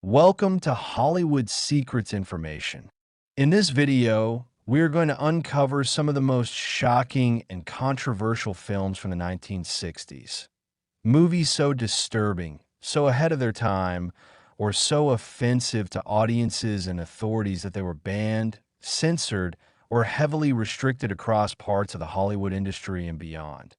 Welcome to Hollywood Secrets Information. In this video, we're going to uncover some of the most shocking and controversial films from the 1960s. Movies so disturbing, so ahead of their time, or so offensive to audiences and authorities that they were banned, censored, or heavily restricted across parts of the Hollywood industry and beyond.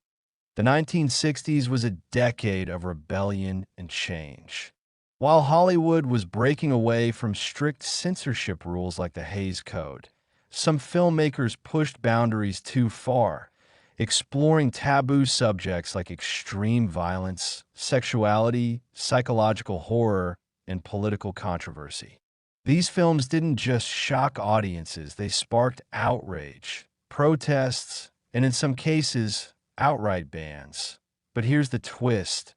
The 1960s was a decade of rebellion and change. While Hollywood was breaking away from strict censorship rules like the Hays Code, some filmmakers pushed boundaries too far, exploring taboo subjects like extreme violence, sexuality, psychological horror, and political controversy. These films didn't just shock audiences, they sparked outrage, protests, and in some cases, outright bans. But here's the twist.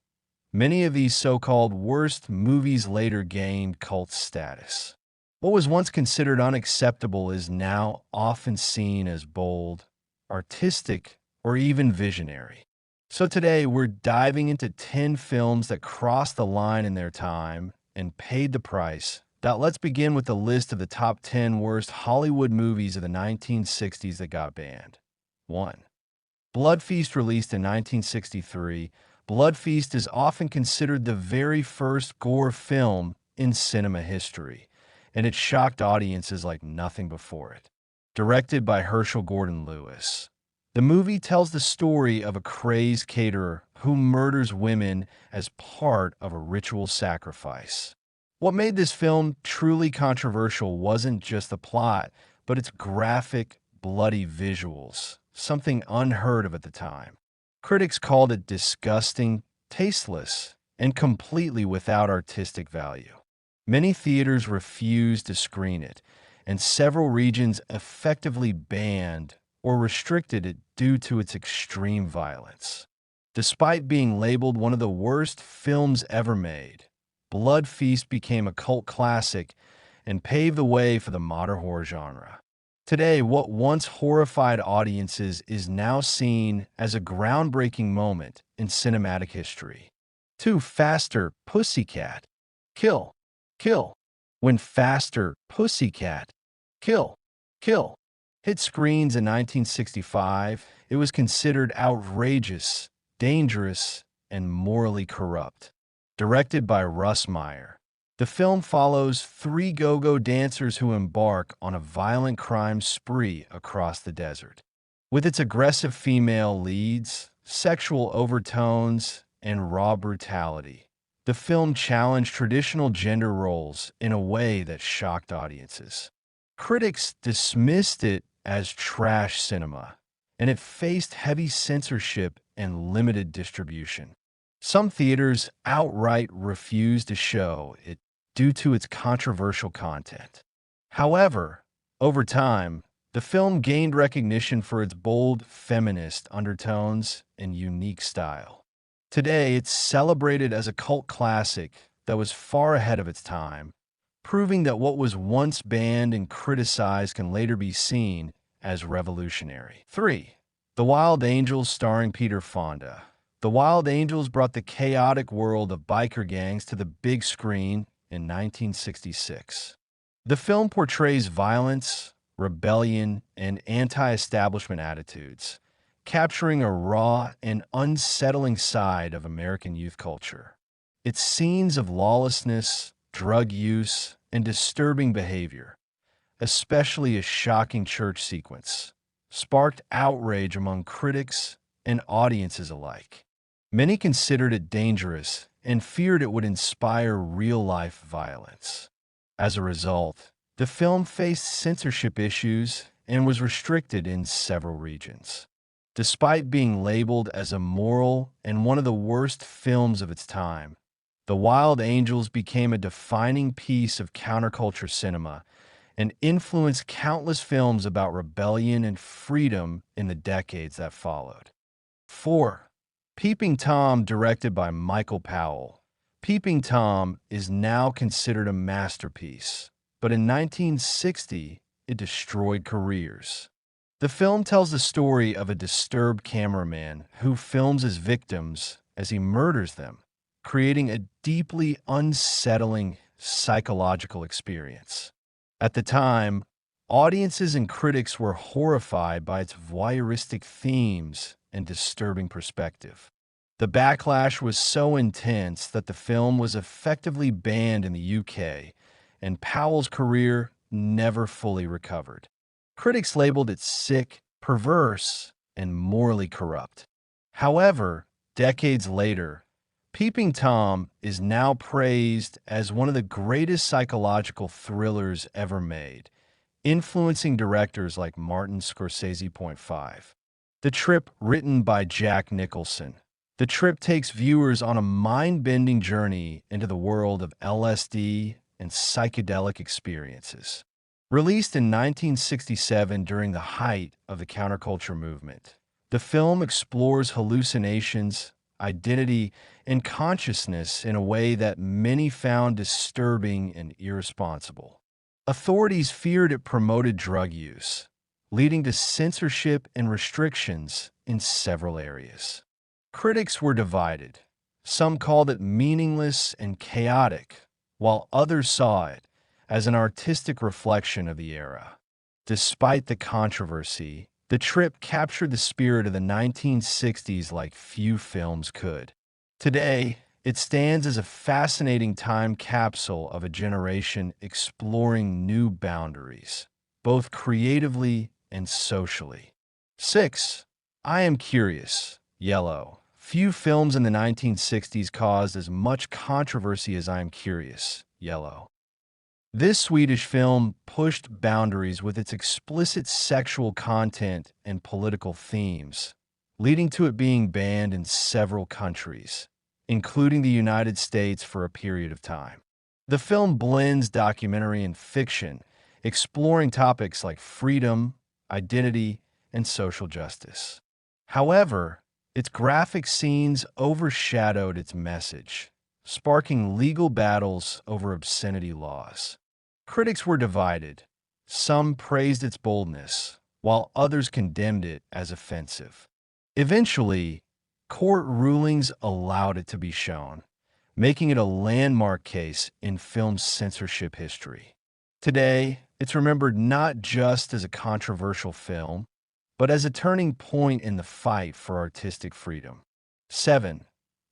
Many of these so-called worst movies later gained cult status. What was once considered unacceptable is now often seen as bold, artistic, or even visionary. So today, we're diving into 10 films that crossed the line in their time and paid the price. Now, let's begin with the list of the top 10 worst Hollywood movies of the 1960s that got banned. 1. Blood Feast, released in 1963. Blood Feast is often considered the very first gore film in cinema history, and it shocked audiences like nothing before it. Directed by Herschel Gordon Lewis, the movie tells the story of a crazed caterer who murders women as part of a ritual sacrifice. What made this film truly controversial wasn't just the plot, but its graphic, bloody visuals, something unheard of at the time. Critics called it disgusting, tasteless, and completely without artistic value. Many theaters refused to screen it, and several regions effectively banned or restricted it due to its extreme violence. Despite being labeled one of the worst films ever made, Blood Feast became a cult classic and paved the way for the modern horror genre. Today, what once horrified audiences is now seen as a groundbreaking moment in cinematic history. 2. Faster, Pussycat. Kill. Kill. When Faster, Pussycat. Kill. Kill hit screens in 1965, it was considered outrageous, dangerous, and morally corrupt. Directed by Russ Meyer, the film follows three go-go dancers who embark on a violent crime spree across the desert. With its aggressive female leads, sexual overtones, and raw brutality, the film challenged traditional gender roles in a way that shocked audiences. Critics dismissed it as trash cinema, and it faced heavy censorship and limited distribution. Some theaters outright refused to show it due to its controversial content. However, over time, the film gained recognition for its bold feminist undertones and unique style. Today, it's celebrated as a cult classic that was far ahead of its time, proving that what was once banned and criticized can later be seen as revolutionary. 3. The Wild Angels, starring Peter Fonda. The Wild Angels brought the chaotic world of biker gangs to the big screen in 1966. The film portrays violence, rebellion, and anti-establishment attitudes, capturing a raw and unsettling side of American youth culture. Its scenes of lawlessness, drug use, and disturbing behavior, especially a shocking church sequence, sparked outrage among critics and audiences alike. Many considered it dangerous and feared it would inspire real-life violence. As a result, the film faced censorship issues and was restricted in several regions. Despite being labeled as immoral and one of the worst films of its time, The Wild Angels became a defining piece of counterculture cinema and influenced countless films about rebellion and freedom in the decades that followed. 4. Peeping Tom, directed by Michael Powell. Peeping Tom is now considered a masterpiece, but in 1960, it destroyed careers. The film tells the story of a disturbed cameraman who films his victims as he murders them, creating a deeply unsettling psychological experience. At the time, audiences and critics were horrified by its voyeuristic themes and disturbing perspective. The backlash was so intense that the film was effectively banned in the UK, and Powell's career never fully recovered. Critics labeled it sick, perverse, and morally corrupt. However, decades later, Peeping Tom is now praised as one of the greatest psychological thrillers ever made, influencing directors like Martin Scorsese. Point 5. The Trip, written by Jack Nicholson. The Trip takes viewers on a mind-bending journey into the world of LSD and psychedelic experiences. Released in 1967 during the height of the counterculture movement, the film explores hallucinations, identity, and consciousness in a way that many found disturbing and irresponsible. Authorities feared it promoted drug use, leading to censorship and restrictions in several areas. Critics were divided. Some called it meaningless and chaotic, while others saw it as an artistic reflection of the era. Despite the controversy, The Trip captured the spirit of the 1960s like few films could. Today, it stands as a fascinating time capsule of a generation exploring new boundaries, both creatively and socially. 6. I Am Curious, Yellow. Few films in the 1960s caused as much controversy as I Am Curious, Yellow. This Swedish film pushed boundaries with its explicit sexual content and political themes, leading to it being banned in several countries, including the United States for a period of time. The film blends documentary and fiction, exploring topics like freedom, identity, and social justice. However, its graphic scenes overshadowed its message, sparking legal battles over obscenity laws. Critics were divided. Some praised its boldness, while others condemned it as offensive. Eventually, court rulings allowed it to be shown, making it a landmark case in film censorship history. Today, it's remembered not just as a controversial film, but as a turning point in the fight for artistic freedom. 7.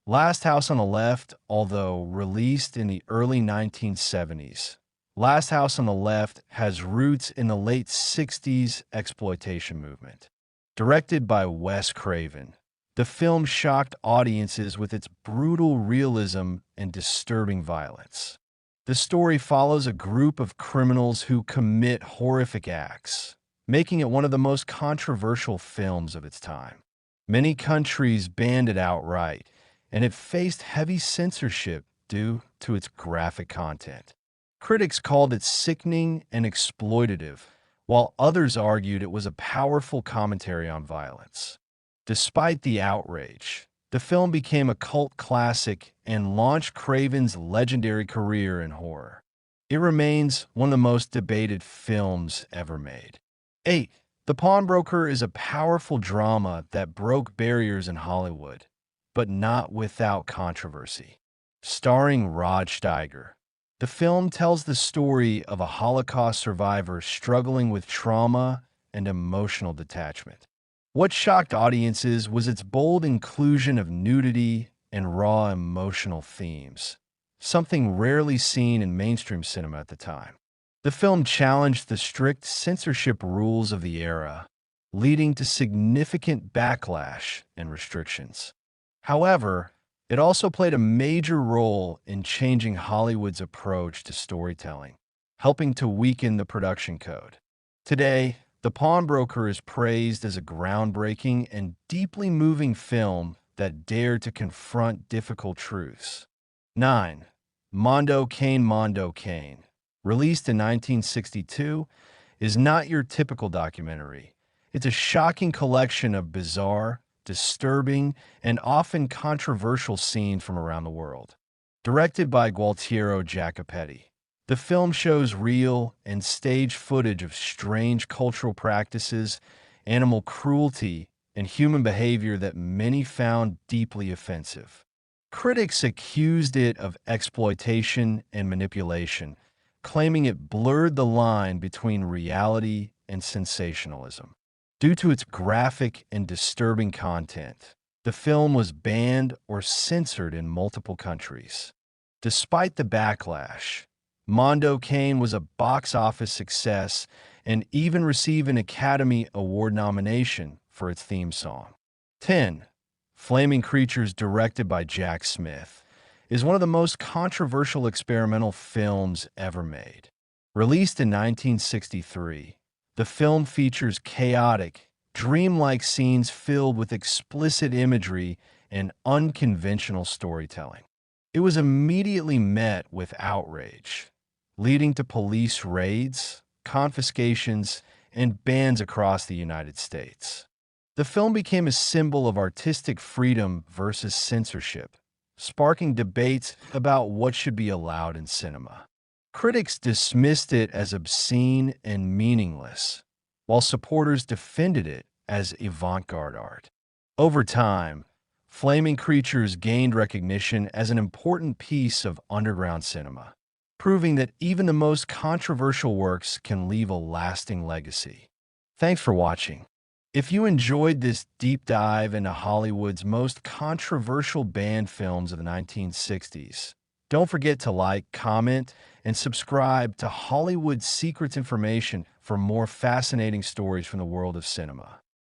Last House on the Left, although released in the early 1970s, Last House on the Left has roots in the late 60s exploitation movement. Directed by Wes Craven, the film shocked audiences with its brutal realism and disturbing violence. The story follows a group of criminals who commit horrific acts, making it one of the most controversial films of its time. Many countries banned it outright, and it faced heavy censorship due to its graphic content. Critics called it sickening and exploitative, while others argued it was a powerful commentary on violence. Despite the outrage, the film became a cult classic and launched Craven's legendary career in horror. It remains one of the most debated films ever made. 8. The Pawnbroker is a powerful drama that broke barriers in Hollywood, but not without controversy. Starring Rod Steiger, the film tells the story of a Holocaust survivor struggling with trauma and emotional detachment. What shocked audiences was its bold inclusion of nudity and raw emotional themes, something rarely seen in mainstream cinema at the time. The film challenged the strict censorship rules of the era, leading to significant backlash and restrictions. However, it also played a major role in changing Hollywood's approach to storytelling, helping to weaken the production code. Today, The Pawnbroker is praised as a groundbreaking and deeply moving film that dared to confront difficult truths. 9. Mondo Cane, Mondo Cane, released in 1962, is not your typical documentary. It's a shocking collection of bizarre, disturbing, and often controversial scenes from around the world. Directed by Gualtiero Jacopetti, the film shows real and staged footage of strange cultural practices, animal cruelty, and human behavior that many found deeply offensive. Critics accused it of exploitation and manipulation, claiming it blurred the line between reality and sensationalism. Due to its graphic and disturbing content, the film was banned or censored in multiple countries. Despite the backlash, Mondo Cane was a box office success and even received an Academy Award nomination for its theme song. 10. Flaming Creatures, directed by Jack Smith, is one of the most controversial experimental films ever made. Released in 1963, the film features chaotic, dreamlike scenes filled with explicit imagery and unconventional storytelling. It was immediately met with outrage, leading to police raids, confiscations, and bans across the United States. The film became a symbol of artistic freedom versus censorship, sparking debates about what should be allowed in cinema. Critics dismissed it as obscene and meaningless, while supporters defended it as avant-garde art. Over time, Flaming Creatures gained recognition as an important piece of underground cinema, proving that even the most controversial works can leave a lasting legacy. Thanks for watching. If you enjoyed this deep dive into Hollywood's most controversial banned films of the 1960s, don't forget to like, comment, and subscribe to Hollywood Secrets Information for more fascinating stories from the world of cinema.